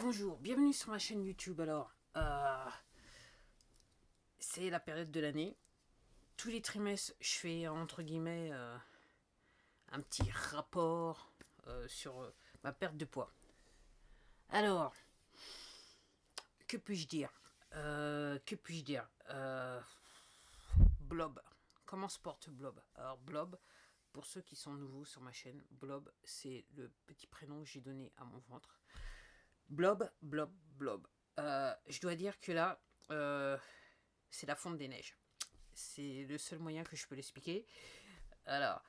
Bonjour, bienvenue sur ma chaîne YouTube. Alors, c'est la période de l'année. Tous les trimestres, je fais entre guillemets un petit rapport sur ma perte de poids. Alors, que puis-je dire Blob. Comment se porte Blob? Alors, Blob, pour ceux qui sont nouveaux sur ma chaîne, Blob, c'est le petit prénom que j'ai donné à mon ventre. Blob, blob, blob. Je dois dire que là, c'est la fonte des neiges. C'est le seul moyen que je peux l'expliquer. Alors,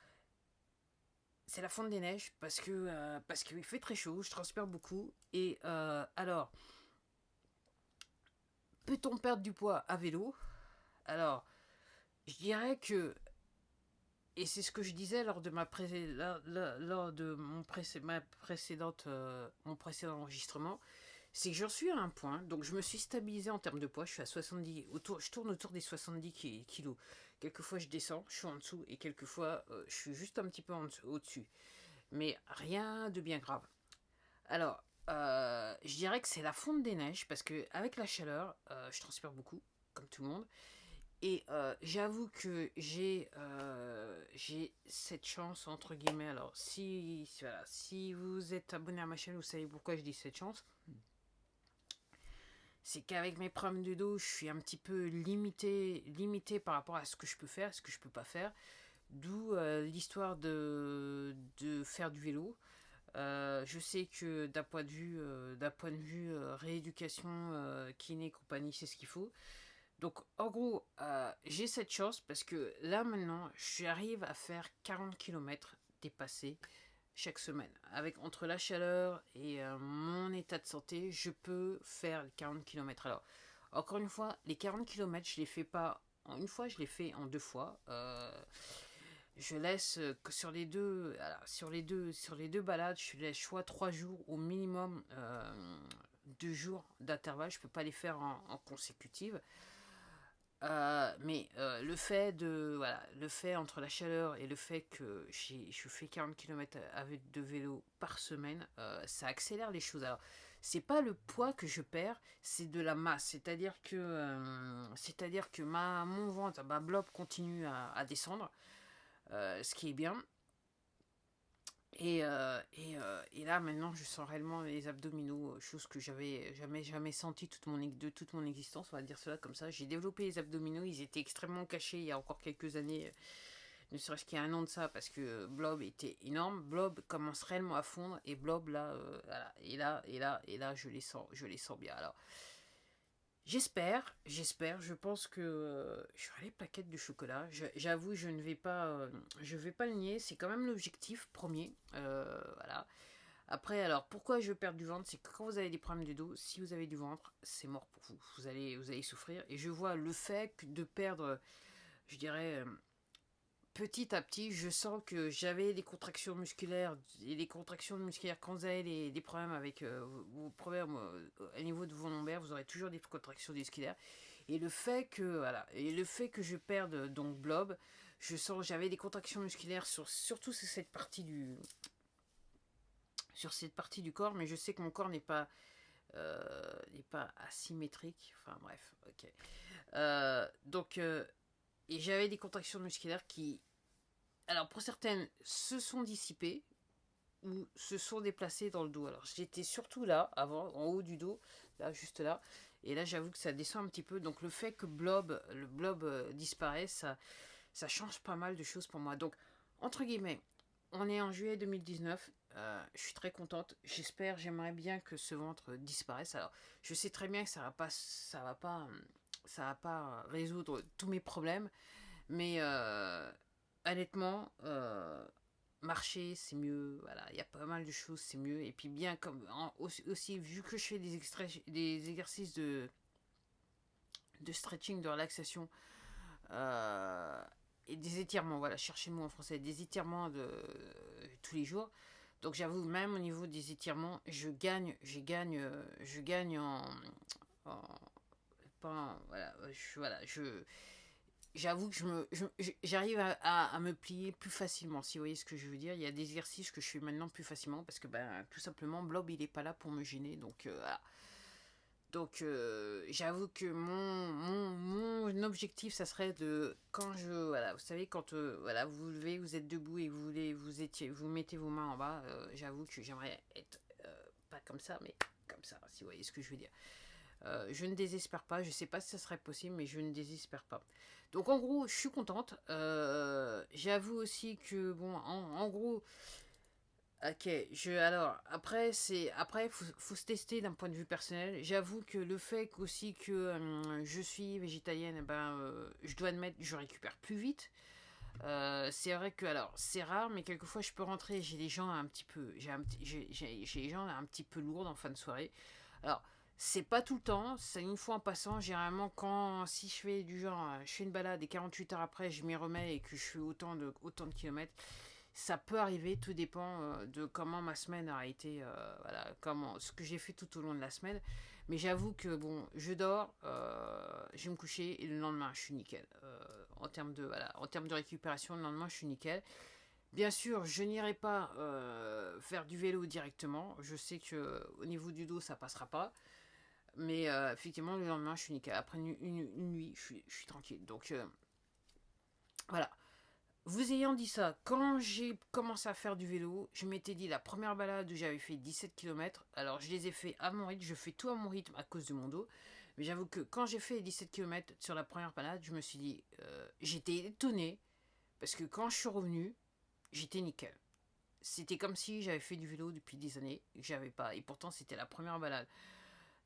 c'est la fonte des neiges parce qu'il fait très chaud, je transpire beaucoup. Et alors, peut-on perdre du poids à vélo? Alors, je dirais que, et c'est ce que je disais lors de lors de mon précédent enregistrement, c'est que j'en suis à un point, donc je me suis stabilisé en termes de poids, je suis à 70, je tourne autour des 70 kilos. Quelquefois je descends, je suis en dessous, et quelquefois je suis juste un petit peu au-dessus. Mais rien de bien grave. Alors, je dirais que c'est la fonte des neiges, parce que avec la chaleur, je transpire beaucoup, comme tout le monde. Et j'avoue que j'ai cette chance, entre guillemets. Alors, si vous êtes abonné à ma chaîne, vous savez pourquoi je dis cette chance. C'est qu'avec mes problèmes de dos, je suis un petit peu limité par rapport à ce que je peux faire, ce que je peux pas faire. D'où l'histoire de faire du vélo. Je sais que d'un point de vue rééducation, kiné, compagnie, c'est ce qu'il faut. Donc, en gros, j'ai cette chance parce que là, maintenant, j'arrive à faire 40 km dépassés chaque semaine. Avec entre la chaleur et mon état de santé, je peux faire les 40 km. Alors, encore une fois, les 40 km, je les fais pas en une fois, je les fais en deux fois. Je laisse que sur les deux balades, je laisse choix 3 jours au minimum, 2 jours d'intervalle. Je peux pas les faire en consécutive. Mais le fait entre la chaleur et le fait que je fais 40 km avec de vélo par semaine, ça accélère les choses. Alors, c'est pas le poids que je perds, c'est de la masse. C'est-à-dire que mon ventre, ma blob continue à descendre, ce qui est bien. Et là, maintenant, je sens réellement les abdominaux, chose que j'avais jamais senti de toute mon existence, on va dire cela comme ça. J'ai développé les abdominaux, ils étaient extrêmement cachés il y a encore quelques années, ne serait-ce qu'il y a un an de ça, parce que Blob était énorme. Blob commence réellement à fondre, et Blob, là, voilà, et là, je les sens bien. Alors, je pense que j'aurai les plaquettes de chocolat. J'avoue, je vais pas le nier, c'est quand même l'objectif premier. Voilà. Après, alors, pourquoi je perds du ventre? C'est que quand vous avez des problèmes de dos, si vous avez du ventre, c'est mort pour vous. Vous allez souffrir. Et je vois le fait de perdre, je dirais, petit à petit, je sens que j'avais des contractions musculaires. Et les contractions musculaires, quand vous avez des problèmes avec vos problèmes au niveau de vos lombaires, vous aurez toujours des contractions musculaires. Et le fait que je perde donc blob, j'avais des contractions musculaires surtout sur cette partie du corps, mais je sais que mon corps n'est pas asymétrique. Enfin bref, ok. Et j'avais des contractions musculaires qui, alors pour certaines, se sont dissipées ou se sont déplacées dans le dos. Alors j'étais surtout là, avant, en haut du dos, là, juste là. Et là, j'avoue que ça descend un petit peu. Donc le fait que le blob disparaisse, ça change pas mal de choses pour moi. Donc, entre guillemets, on est en juillet 2019. Je suis très contente. J'aimerais bien que ce ventre disparaisse. Alors, je sais très bien que ça va pas résoudre tous mes problèmes. Mais honnêtement, marcher, c'est mieux. Voilà, il y a pas mal de choses, c'est mieux. Et puis bien, aussi, vu que je fais des exercices de stretching, de relaxation, euh, et des étirements, voilà, cherchez le mot en français, des étirements tous les jours. Donc j'avoue, même au niveau des étirements, je gagne en, voilà, j'avoue que j'arrive à me plier plus facilement, si vous voyez ce que je veux dire. Il y a des exercices que je fais maintenant plus facilement parce que ben, tout simplement, Blob, il est pas là pour me gêner. Donc, voilà. Donc, j'avoue que mon objectif, ça serait de, quand voilà, vous savez, quand voilà, vous vous levez, vous êtes debout et vous mettez vos mains en bas, j'avoue que j'aimerais être, pas comme ça, mais comme ça, si vous voyez ce que je veux dire. Je ne désespère pas, je sais pas si ça serait possible, mais je ne désespère pas. Donc en gros, je suis contente. J'avoue aussi que, bon, en gros, ok, après, faut se tester d'un point de vue personnel. J'avoue que le fait aussi que je suis végétalienne, eh ben, je dois admettre que je récupère plus vite. C'est vrai que, alors, c'est rare, mais quelquefois je peux rentrer, j'ai des gens un petit peu, j'ai des gens un petit peu lourdes en fin de soirée. Alors, c'est pas tout le temps, c'est une fois en passant. Généralement, si je fais du genre, je fais une balade et 48 heures après, je m'y remets et que je fais autant de kilomètres, ça peut arriver, tout dépend de comment ma semaine a été, voilà, ce que j'ai fait tout au long de la semaine. Mais j'avoue que bon, je dors, je vais me coucher et le lendemain, je suis nickel. En termes de récupération, le lendemain, je suis nickel. Bien sûr, je n'irai pas faire du vélo directement. Je sais que au niveau du dos, ça passera pas. Mais effectivement, le lendemain, je suis nickel. Après une nuit, je suis tranquille. Donc voilà. Vous ayant dit ça, quand j'ai commencé à faire du vélo, je m'étais dit la première balade où j'avais fait 17 km. Alors je les ai fait à mon rythme, je fais tout à mon rythme à cause de mon dos. Mais j'avoue que quand j'ai fait les 17 km sur la première balade, je me suis dit, j'étais étonné parce que quand je suis revenu, j'étais nickel. C'était comme si j'avais fait du vélo depuis des années et que j'avais pas. Et pourtant, c'était la première balade.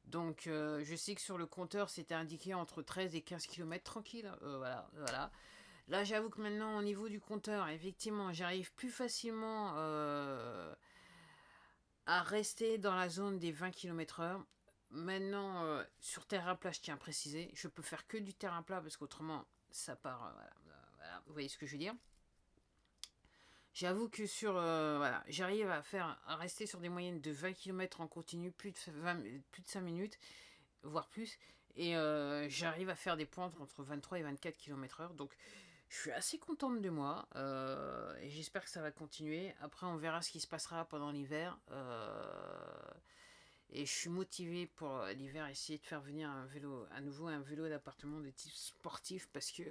Donc, je sais que sur le compteur, c'était indiqué entre 13 et 15 km tranquille. Voilà, voilà. Là, j'avoue que maintenant, au niveau du compteur, effectivement, j'arrive plus facilement à rester dans la zone des 20 km/h. Maintenant, sur terrain plat, je tiens à préciser, je peux faire que du terrain plat parce qu'autrement, ça part. Voilà, voilà, vous voyez ce que je veux dire. J'avoue que voilà, j'arrive à rester sur des moyennes de 20 km en continu, plus de 5 minutes, voire plus. Et j'arrive à faire des pointes entre 23 et 24 km/h. Donc, je suis assez contente de moi et j'espère que ça va continuer. Après, on verra ce qui se passera pendant l'hiver. Et je suis motivée pour l'hiver, essayer de faire venir à nouveau un vélo d'appartement de type sportif parce que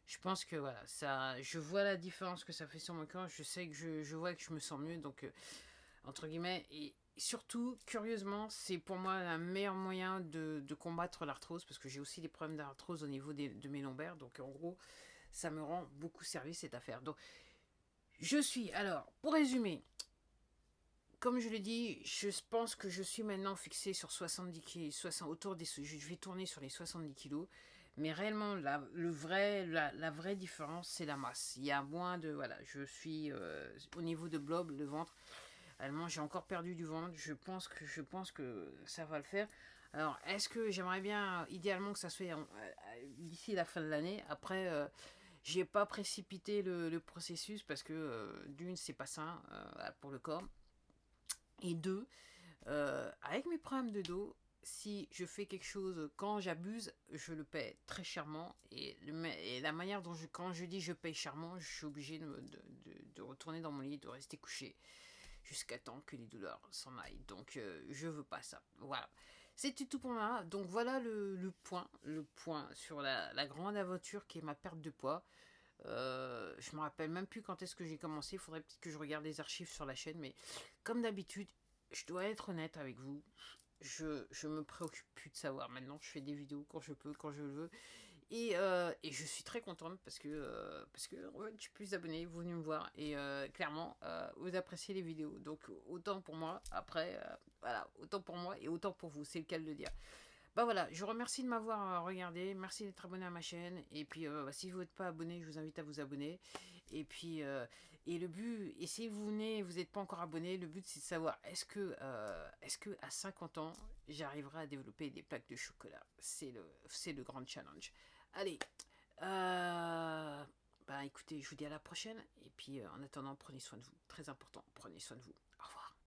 je pense que voilà, je vois la différence que ça fait sur mon corps. Je sais que je vois que je me sens mieux. Donc, entre guillemets, et surtout, curieusement, c'est pour moi un meilleur moyen de combattre l'arthrose parce que j'ai aussi des problèmes d'arthrose au niveau de mes lombaires. Donc, en gros, ça me rend beaucoup service cette affaire. Donc, alors, pour résumer, comme je l'ai dit, je pense que je suis maintenant fixé sur 70 kg, je vais tourner sur les 70 kilos. Mais réellement, la vraie différence, c'est la masse. Il y a moins de, voilà, je suis au niveau de blob, le ventre. Allemand, j'ai encore perdu du ventre. Je pense que ça va le faire. Alors, est-ce que j'aimerais bien, idéalement, que ça soit d'ici la fin de l'année. Après, j'ai pas précipité le processus parce que d'une, c'est pas sain pour le corps. Et deux, avec mes problèmes de dos, si je fais quelque chose, quand j'abuse, je le paie très chèrement. Et la manière dont quand je dis je paye chèrement, je suis obligé de retourner dans mon lit, de rester couché jusqu'à temps que les douleurs s'en aillent. Donc, je veux pas ça. Voilà. C'était tout pour moi. Donc, voilà le point sur la grande aventure qui est ma perte de poids. Je me rappelle même plus quand est-ce que j'ai commencé. Il faudrait peut-être que je regarde les archives sur la chaîne. Mais comme d'habitude, je dois être honnête avec vous. Je me préoccupe plus de savoir. Maintenant, je fais des vidéos quand je peux, quand je le veux. Et je suis très contente parce que ouais, je suis plus d'abonnés, vous venez me voir. Et clairement, vous appréciez les vidéos. Donc, autant pour moi. Après, voilà, autant pour moi et autant pour vous. C'est le cas de le dire. Bah voilà, je vous remercie de m'avoir regardé, merci d'être abonné à ma chaîne, et puis si vous n'êtes pas abonné, je vous invite à vous abonner, et puis, et le but, et si vous venez, vous n'êtes pas encore abonné, le but c'est de savoir, est-ce que à 50 ans, j'arriverai à développer des plaques de chocolat, c'est le grand challenge. Allez, bah écoutez, je vous dis à la prochaine, et puis en attendant, prenez soin de vous, très important, prenez soin de vous, au revoir.